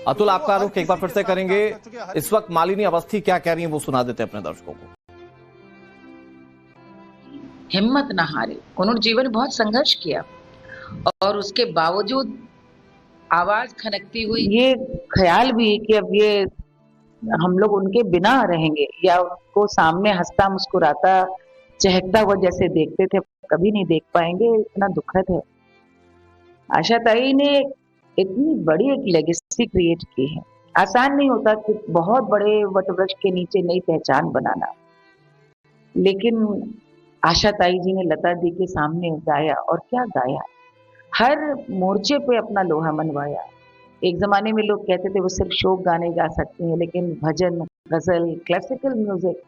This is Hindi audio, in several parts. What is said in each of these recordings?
अतुल, आपका रुख एक बार फिर से करेंगे। इस वक्त मालिनी अवस्थी क्या कह रही हैं वो सुना देते हैं अपने दर्शकों को। हिम्मत ना हारे। उन्होंने जीवन में बहुत संघर्ष किया और उसके बावजूद आवाज खनकती हुई ये ख्याल भी कि अब ये हम लोग उनके बिना रहेंगे या उनको सामने हंसता मुस्कुराता चहकता हुआ जैसे देखते थे कभी नहीं देख पाएंगे, इतना दुखद है। आशा ताई ने इतनी बड़ी एक लेगेसी क्रिएट की है। आसान नहीं होता कि बहुत बड़े वटवृक्ष के नीचे नई पहचान बनाना, लेकिन आशा ताई जी ने लता दी के सामने गाया और क्या गाया। हर मोर्चे पे अपना लोहा मनवाया। एक ज़माने में लोग कहते थे वो सिर्फ शोक गाने गा सकती हैं, लेकिन भजन, गज़ल, क्लासिकल म्यूज़िक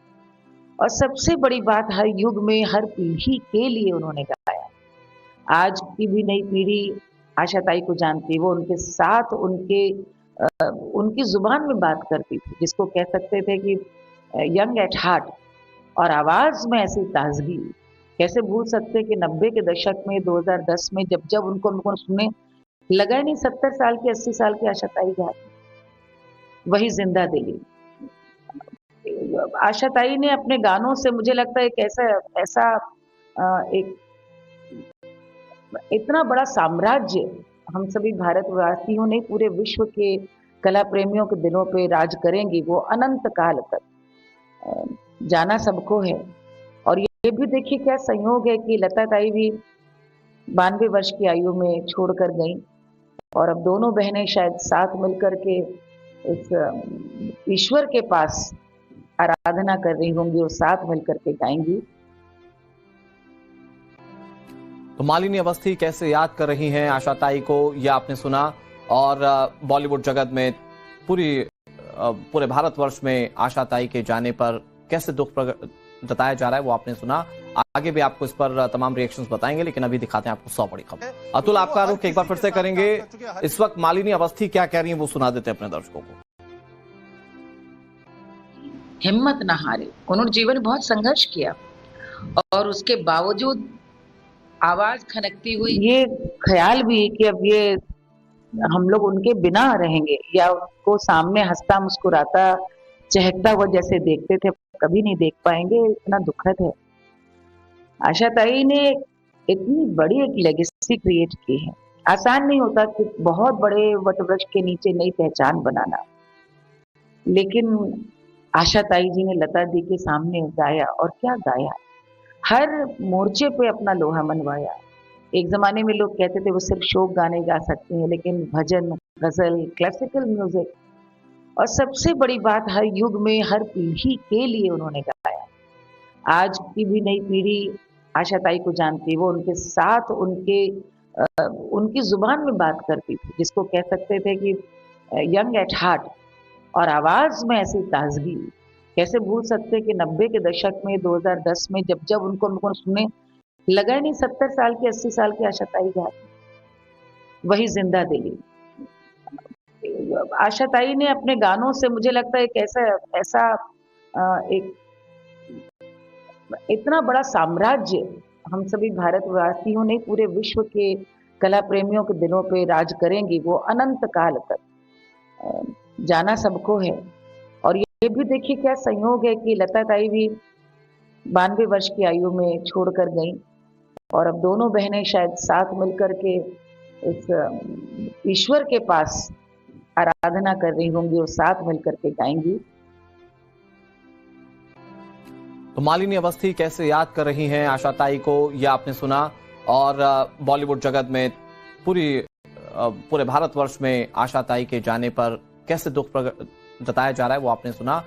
और सबसे बड़ी बात हर युग में, हर पीढ़ी के लिए उन्होंने गाया। आज की भी नई पीढ़ी आशा ताई को जानती है, वो उनके साथ उनकी ज़ुबान में बात करती थी, जिसको कह सकते थे कि यंग एट हार्ट और आवाज़ में ऐसी ताज़गी। कैसे भूल सकते हैं कि 90 के दशक में, 2010 में जब उनको हम सुने, लगा ही नहीं 70 साल की, 80 साल की आशा ताई गा रही। वही ज़िंदा दिली। आशा ताई ने अपने गानों से मुझे लगता है एक ऐसा ऐसा एक इतना बड़ा साम्राज्य हम सभी भारतवासियों ने, पूरे विश्व के कला प्रेमियों के दिलों पे राज करेंगी वो अनंत काल तक। अ, जाना सबको है और ये भी देखिए क्या संयोग है कि लता ताई भी 92 वर्ष की आयु में छोड़कर गईं और अब दोनों बहनें शायद साथ मिलकर के इस ईश्वर के पास आराधना कर रही होंगी और साथ मिलकर के गाएंगी। तो मालिनी अवस्थी कैसे याद कर रही हैं आशा ताई को, यह आपने सुना। और बॉलीवुड जगत में पूरे भारतवर्ष में आशा ताई के जाने पर कैसे दुख जताया जा रहा है वो आपने सुना। आगे भी आपको इस पर तमाम रिएक्शंस बताएंगे, लेकिन अभी दिखाते हैं आपको 100 बड़ी खबर। अतुल, आपका रुख एक बार फिर से करेंगे। इस वक्त मालिनी अवस्थी क्या कह रही हैं वो सुना देते हैं अपने दर्शकों को। हिम्मत ना हारे। उन्होंने जीवन में बहुत संघर्ष किया और उसके बावजूद आवाज खनकती हुई ये ख्याल भी कि अब ये हम लोग उनके बिना रहेंगे या उनको सामने हंसता मुस्कुराता चहकता हुआ जैसे देखते थे कभी नहीं देख पाएंगे, इतना दुखद है। आशा ताई ने इतनी बड़ी एक लेगेसी क्रिएट की है। आसान नहीं होता कि बहुत बड़े वटवृक्ष के नीचे नई पहचान बनाना, लेकिन आशा ताई जी ने लता दी के सामने गाया और क्या गाया। हर मोर्चे पे अपना लोहा मनवाया। एक ज़माने में लोग कहते थे वो सिर्फ शोक गाने गा सकती हैं, लेकिन भजन, गज़ल, क्लासिकल म्यूज़िक और सबसे बड़ी बात हर युग में, हर पीढ़ी के लिए उन्होंने गाया। आज की भी नई पीढ़ी आशा ताई को जानती है, वो उनके साथ उनकी ज़ुबान में बात करती थी, जिसको कह सकते थे कि यंग एट हार्ट और आवाज़ में ऐसी ताज़गी। कैसे भूल सकते हैं कि 90 के दशक में, 2010 में जब उनको सुने, लगा ही नहीं 70 साल की, 80 साल की आशा ताई गा रही। वही ज़िंदा दिली। आशा ताई ने अपने गानों से मुझे लगता है एक ऐसा ऐसा एक इतना बड़ा साम्राज्य हम सभी भारतवासियों ने, पूरे विश्व के कला प्रेमियों के दिलों पे राज करेंगी वो अनंत काल तक। जाना सबको है और ये भी देखिए क्या संयोग है कि लता ताई भी 92 वर्ष की आयु में छोड़कर गईं और अब दोनों बहनें शायद साथ मिलकर के इस ईश्वर के पास आराधना कर रही होंगी और साथ मिलकर के गाएंगी। तो मालिनी अवस्थी कैसे याद कर रही हैं आशा ताई को, यह आपने सुना। और बॉलीवुड जगत में पूरे भारतवर्ष में आशा ताई के जाने पर कैसे दुख जताया जा रहा है वो आपने सुना।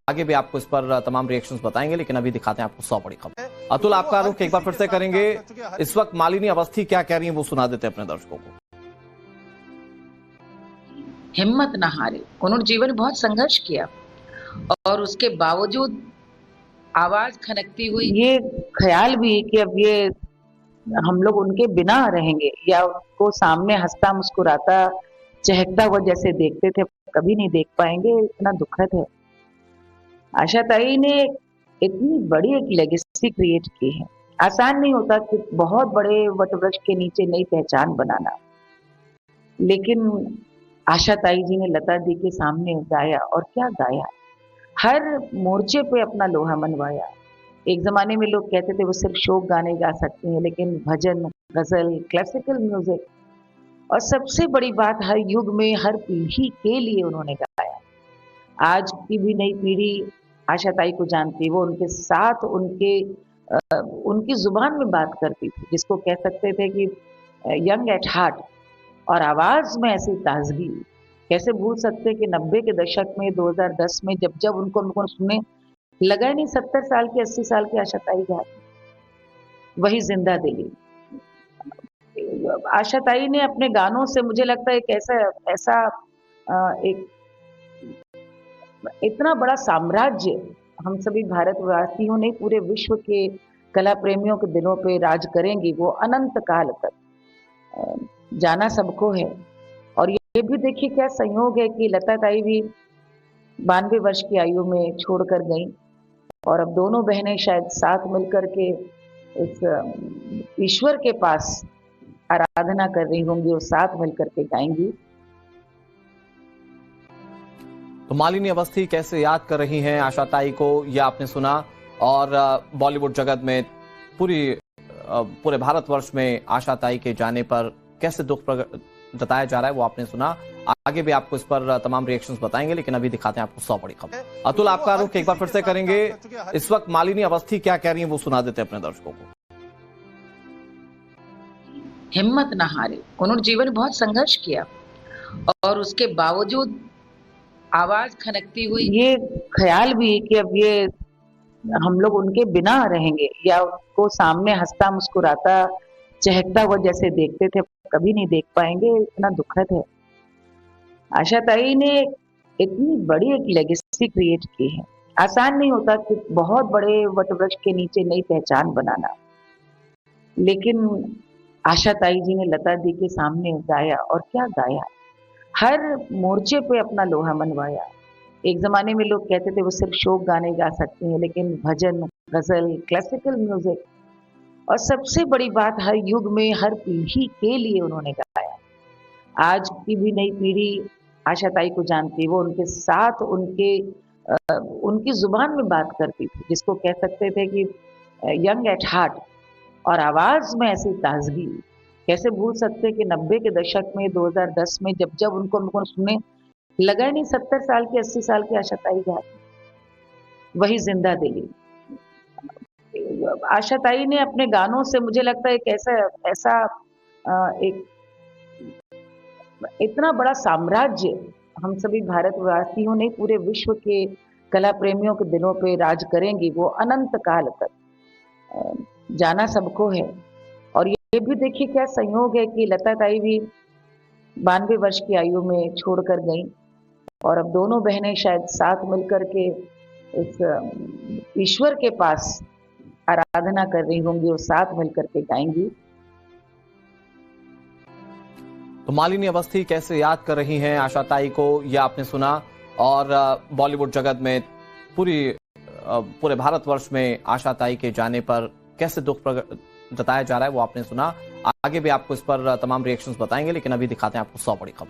आगे भी आपको इस पर तमाम रिएक्शंस बताएंगे, लेकिन अभी दिखाते हैं आपको 100 बड़ी खबर। अतुल, आपका रुख एक बार फिर से करेंगे। इस वक्त मालिनी अवस्थी क्या कह रही हैं वो सुना देते हैं अपने दर्शकों को। हिम्मत ना हारे। उन्होंने जीवन में बहुत संघर्ष किया और उसके बावजूद आवाज खनकती हुई ये ख्याल भी कि अब ये हम लोग उनके बिना रहेंगे या उनको सामने हंसता मुस्कुराता चहकता हुआ जैसे देखते थे कभी नहीं देख पाएंगे, इतना दुखद है। आशा ताई ने इतनी बड़ी एक लेगेसी क्रिएट की है। आसान नहीं होता कि बहुत बड़े वटवृक्ष के नीचे नई पहचान बनाना, लेकिन आशा ताई जी ने लता दी के सामने गाया और क्या गाया। हर मोर्चे पे अपना लोहा मनवाया। एक ज़माने में लोग कहते थे वो सिर्फ़ शोक गाने गा सकती हैं, लेकिन भजन, ग़ज़ल, क्लासिकल म्यूज़िक और सबसे बड़ी बात हर युग में, हर पीढ़ी के लिए उन्होंने गाया। आज की भी नई पीढ़ी आशा ताई को जानती है, वो उनके साथ उनकी ज़ुबान में बात करती थी, जिसको कह सकते थे कि यंग एट हार्ट और आवाज़ में ऐसी ताज़गी। कैसे भूल सकते हैं कि 90 के दशक में 2010 में जब उनको सुने, लगा ही नहीं 70 साल की 80 साल की आशा ताई गा रही हैं। वही ज़िंदा दिली। आशा ताई ने अपने गानों से मुझे लगता है एक ऐसा ऐसा एक इतना बड़ा साम्राज्य हम सभी भारतवासियों ने पूरे विश्व के कला प्रेमियों के दिलों पे राज करेंगी वो अनंत काल तक। अ, जाना सबको है और ये भी देखिए क्या संयोग है कि लता ताई भी 92 वर्ष की आयु में छोड़कर गईं और अब दोनों बहनें शायद साथ मिलकर के इस ईश्वर के पास आराधना कर रही होंगी और साथ मिलकर के गाएंगी। तो मालिनी अवस्थी कैसे याद कर रही हैं आशा ताई को, यह आपने सुना। और बॉलीवुड जगत में पूरे भारतवर्ष में आशा ताई के जाने पर कैसे दुख जताया जा रहा है वो आपने सुना। आगे भी आपको इस पर तमाम रिएक्शंस बताएंगे, लेकिन अभी दिखाते हैं आपको 100 बड़ी खबर। अतुल, आपका रुख एक बार फिर से करेंगे। इस वक्त मालिनी अवस्थी क्या कह रही हैं वो सुना देते हैं अपने दर्शकों को। हिम्मत ना हारे, उन्होंने जीवन में बहुत संघर्ष किया और उसके बावजूद आवाज खनकती हुई ये ख्याल भी कि अब ये हम लोग उनके बिना रहेंगे या उनको सामने हंसता मुस्कुराता चहकता हुआ जैसे देखते थे कभी नहीं देख पाएंगे, इतना दुखद है। आशा ताई ने इतनी बड़ी एक लेगेसी क्रिएट की है। आसान नहीं होता कि बहुत बड़े वटवृक्ष के नीचे नई पहचान बनाना, लेकिन आशा ताई जी ने लता दी के सामने गाया और क्या गाया। हर मोर्चे पे अपना लोहा मनवाया। एक ज़माने में लोग कहते थे वो सिर्फ़ शोक गाने गा सकती हैं, लेकिन भजन, ग़ज़ल, क्लासिकल म्यूज़िक और सबसे बड़ी बात हर युग में, हर पीढ़ी के लिए उन्होंने गाया। आज की भी नई पीढ़ी आशा ताई को जानती है, वो उनके साथ उनकी ज़ुबान में बात करती थी, जिसको कह सकते थे कि यंग एट हार्ट और आवाज़ में ऐसी ताज़गी। कैसे भूल सकते हैं कि 90 के दशक में 2010 में जब उनको सुने, लगा ही नहीं 70 साल की 80 साल की आशा ताई गा रही हैं। वही ज़िंदा दिली। आशा ताई ने अपने गानों से मुझे लगता है एक ऐसा एक इतना बड़ा साम्राज्य हम सभी भारतवासियों ने पूरे विश्व के कला प्रेमियों के दिलों पे राज करेंगी वो अनंत काल तक। जाना सबको है और ये भी देखिए क्या संयोग है कि लता ताई भी 92 वर्ष की आयु में छोड़कर गईं और अब दोनों बहनें शायद साथ मिलकर के इस ईश्वर के पास आराधना कर रही होंगी और साथ मिलकर के गाएंगी। तो मालिनी अवस्थी कैसे याद कर रही हैं आशा ताई को, यह आपने सुना। और बॉलीवुड जगत में पूरे भारतवर्ष में आशा ताई के जाने पर कैसे दुख जताया जा रहा है वो आपने सुना। आगे भी आपको इस पर तमाम रिएक्शंस बताएंगे, लेकिन अभी दिखाते हैं आपको 100 बड़ी खबर।